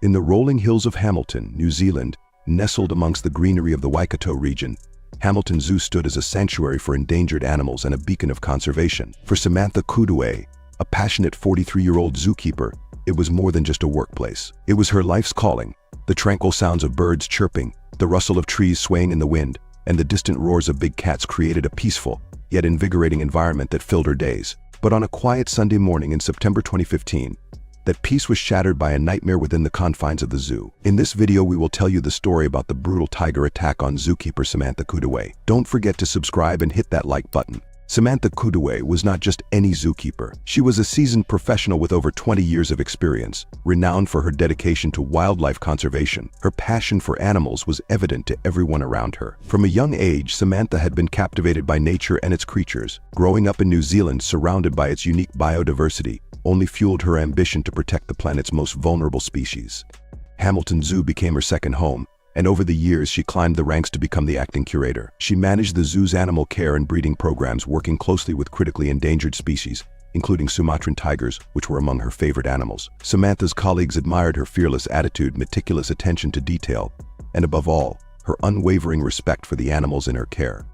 In the rolling hills of Hamilton, New Zealand, nestled amongst the greenery of the Waikato region, Hamilton Zoo stood as a sanctuary for endangered animals and a beacon of conservation. For Samantha Kudeweh, a passionate 43-year-old zookeeper, it was more than just a workplace. It was her life's calling. The tranquil sounds of birds chirping, the rustle of trees swaying in the wind, and the distant roars of big cats created a peaceful, yet invigorating environment that filled her days. But on a quiet Sunday morning in September 2015, that peace was shattered by a nightmare within the confines of the zoo. In this video, we will tell you the story about the brutal tiger attack on zookeeper Samantha Kudeweh. Don't forget to subscribe and hit that like button. Samantha Kudeweh was not just any zookeeper. She was a seasoned professional with over 20 years of experience, renowned for her dedication to wildlife conservation. Her passion for animals was evident to everyone around her. From a young age, Samantha had been captivated by nature and its creatures. Growing up in New Zealand, surrounded by its unique biodiversity, only fueled her ambition to protect the planet's most vulnerable species. Hamilton Zoo became her second home, and over the years she climbed the ranks to become the acting curator. She managed the zoo's animal care and breeding programs, working closely with critically endangered species, including Sumatran tigers, which were among her favorite animals. Samantha's colleagues admired her fearless attitude, meticulous attention to detail, and above all, her unwavering respect for the animals in her care.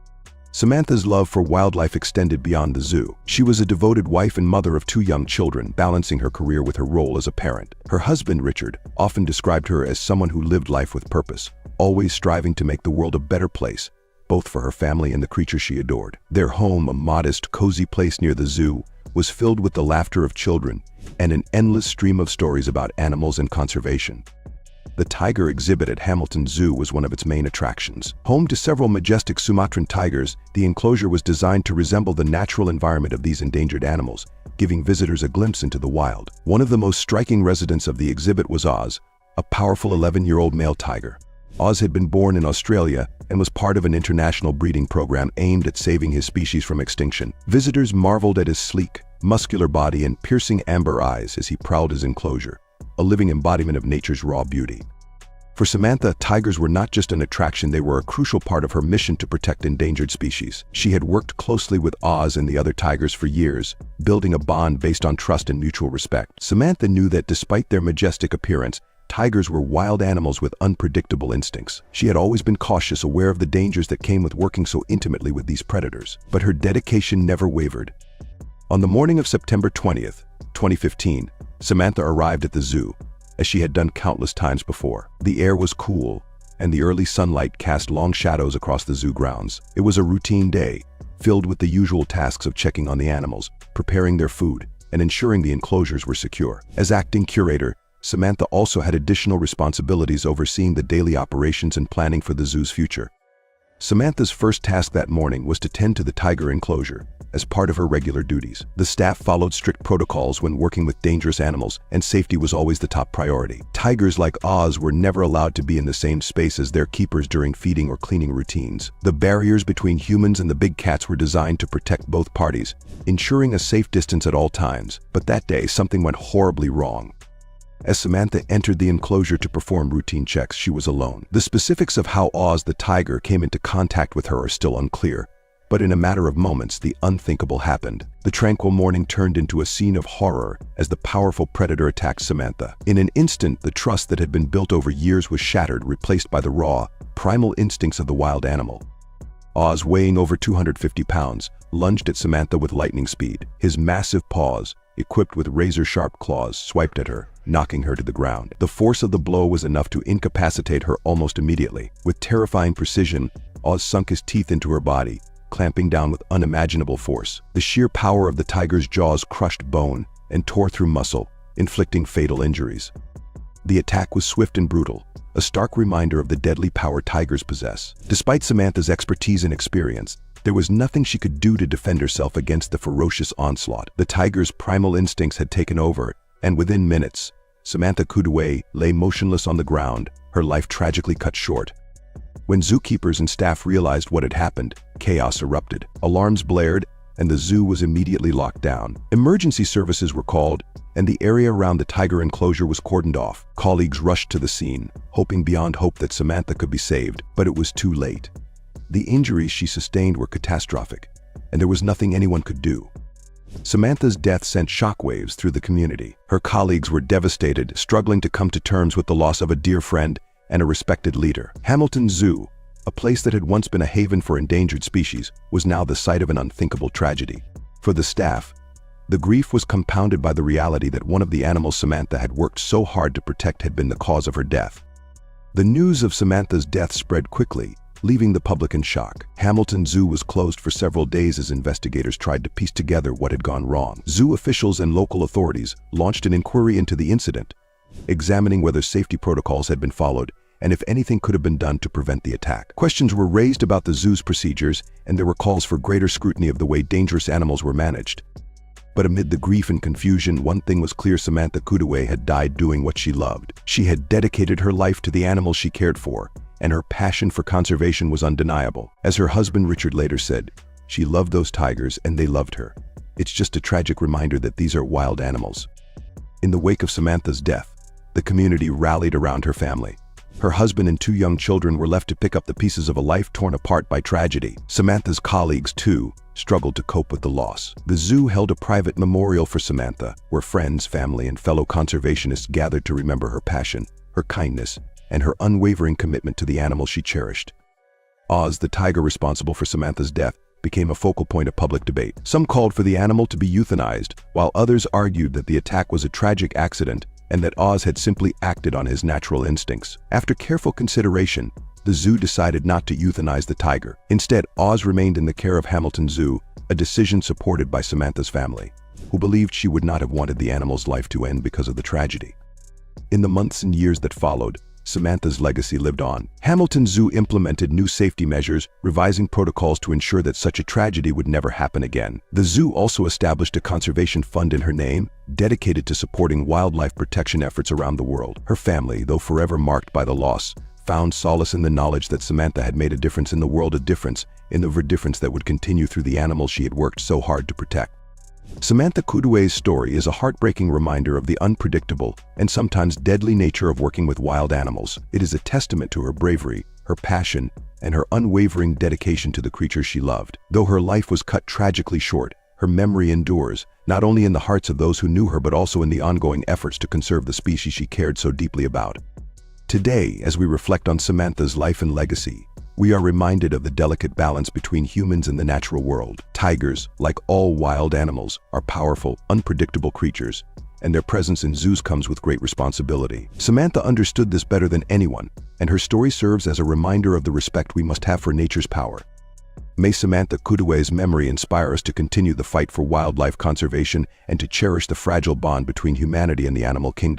Samantha's love for wildlife extended beyond the zoo. She was a devoted wife and mother of 2 young children, balancing her career with her role as a parent. Her husband, Richard, often described her as someone who lived life with purpose, always striving to make the world a better place, both for her family and the creatures she adored. Their home, a modest, cozy place near the zoo, was filled with the laughter of children and an endless stream of stories about animals and conservation. The tiger exhibit at Hamilton Zoo was one of its main attractions. Home to several majestic Sumatran tigers, the enclosure was designed to resemble the natural environment of these endangered animals, giving visitors a glimpse into the wild. One of the most striking residents of the exhibit was Oz, a powerful 11-year-old male tiger. Oz had been born in Australia and was part of an international breeding program aimed at saving his species from extinction. Visitors marveled at his sleek, muscular body and piercing amber eyes as he prowled his enclosure, a living embodiment of nature's raw beauty. For Samantha, tigers were not just an attraction, they were a crucial part of her mission to protect endangered species. She had worked closely with Oz and the other tigers for years, building a bond based on trust and mutual respect. Samantha knew that despite their majestic appearance, tigers were wild animals with unpredictable instincts. She had always been cautious, aware of the dangers that came with working so intimately with these predators. But her dedication never wavered. On the morning of September 20th, 2015, Samantha arrived at the zoo, as she had done countless times before. The air was cool, and the early sunlight cast long shadows across the zoo grounds. It was a routine day, filled with the usual tasks of checking on the animals, preparing their food, and ensuring the enclosures were secure. As acting curator, Samantha also had additional responsibilities overseeing the daily operations and planning for the zoo's future. Samantha's first task that morning was to tend to the tiger enclosure, as part of her regular duties. The staff followed strict protocols when working with dangerous animals, and safety was always the top priority. Tigers like Oz were never allowed to be in the same space as their keepers during feeding or cleaning routines. The barriers between humans and the big cats were designed to protect both parties, ensuring a safe distance at all times. But that day, something went horribly wrong. As Samantha entered the enclosure to perform routine checks, she was alone. The specifics of how Oz the tiger came into contact with her are still unclear, but in a matter of moments, the unthinkable happened. The tranquil morning turned into a scene of horror as the powerful predator attacked Samantha. In an instant, the trust that had been built over years was shattered, replaced by the raw, primal instincts of the wild animal. Oz, weighing over 250 pounds, lunged at Samantha with lightning speed. His massive paws, equipped with razor-sharp claws, swiped at her, knocking her to the ground. The force of the blow was enough to incapacitate her almost immediately. With terrifying precision, Oz sunk his teeth into her body, clamping down with unimaginable force. The sheer power of the tiger's jaws crushed bone and tore through muscle, inflicting fatal injuries. The attack was swift and brutal, a stark reminder of the deadly power tigers possess. Despite Samantha's expertise and experience, there was nothing she could do to defend herself against the ferocious onslaught. The tiger's primal instincts had taken over, and within minutes, Samantha Kudeweh lay motionless on the ground, her life tragically cut short. When zookeepers and staff realized what had happened, chaos erupted. Alarms blared, and the zoo was immediately locked down. Emergency services were called, and the area around the tiger enclosure was cordoned off. Colleagues rushed to the scene, hoping beyond hope that Samantha could be saved, but it was too late. The injuries she sustained were catastrophic, and there was nothing anyone could do. Samantha's death sent shockwaves through the community. Her colleagues were devastated, struggling to come to terms with the loss of a dear friend and a respected leader. Hamilton Zoo, a place that had once been a haven for endangered species, was now the site of an unthinkable tragedy. For the staff, the grief was compounded by the reality that one of the animals Samantha had worked so hard to protect had been the cause of her death. The news of Samantha's death spread quickly, leaving the public in shock. Hamilton Zoo was closed for several days as investigators tried to piece together what had gone wrong. Zoo officials and local authorities launched an inquiry into the incident, examining whether safety protocols had been followed and if anything could have been done to prevent the attack. Questions were raised about the zoo's procedures, and there were calls for greater scrutiny of the way dangerous animals were managed. But amid the grief and confusion, one thing was clear: Samantha Kudeweh had died doing what she loved. She had dedicated her life to the animals she cared for, and her passion for conservation was undeniable. As her husband Richard later said, "She loved those tigers and they loved her. It's just a tragic reminder that these are wild animals." In the wake of Samantha's death, the community rallied around her family. Her husband and 2 young children were left to pick up the pieces of a life torn apart by tragedy. Samantha's colleagues, too, struggled to cope with the loss. The zoo held a private memorial for Samantha, where friends, family, and fellow conservationists gathered to remember her passion, her kindness, and her unwavering commitment to the animals she cherished. Oz, the tiger responsible for Samantha's death, became a focal point of public debate. Some called for the animal to be euthanized, while others argued that the attack was a tragic accident and that Oz had simply acted on his natural instincts. After careful consideration, the zoo decided not to euthanize the tiger. Instead, Oz remained in the care of Hamilton Zoo, a decision supported by Samantha's family, who believed she would not have wanted the animal's life to end because of the tragedy. In the months and years that followed, Samantha's legacy lived on. Hamilton Zoo implemented new safety measures, revising protocols to ensure that such a tragedy would never happen again. The zoo also established a conservation fund in her name, dedicated to supporting wildlife protection efforts around the world. Her family, though forever marked by the loss, found solace in the knowledge that Samantha had made a difference in the world, a difference that would continue through the animals she had worked so hard to protect. Samantha Kudeweh's story is a heartbreaking reminder of the unpredictable and sometimes deadly nature of working with wild animals. It is a testament to her bravery, her passion, and her unwavering dedication to the creatures she loved. Though her life was cut tragically short, her memory endures, not only in the hearts of those who knew her but also in the ongoing efforts to conserve the species she cared so deeply about. Today, as we reflect on Samantha's life and legacy, we are reminded of the delicate balance between humans and the natural world. Tigers, like all wild animals, are powerful, unpredictable creatures, and their presence in zoos comes with great responsibility. Samantha understood this better than anyone, and her story serves as a reminder of the respect we must have for nature's power. May Samantha Kudeweh's memory inspire us to continue the fight for wildlife conservation and to cherish the fragile bond between humanity and the animal kingdom.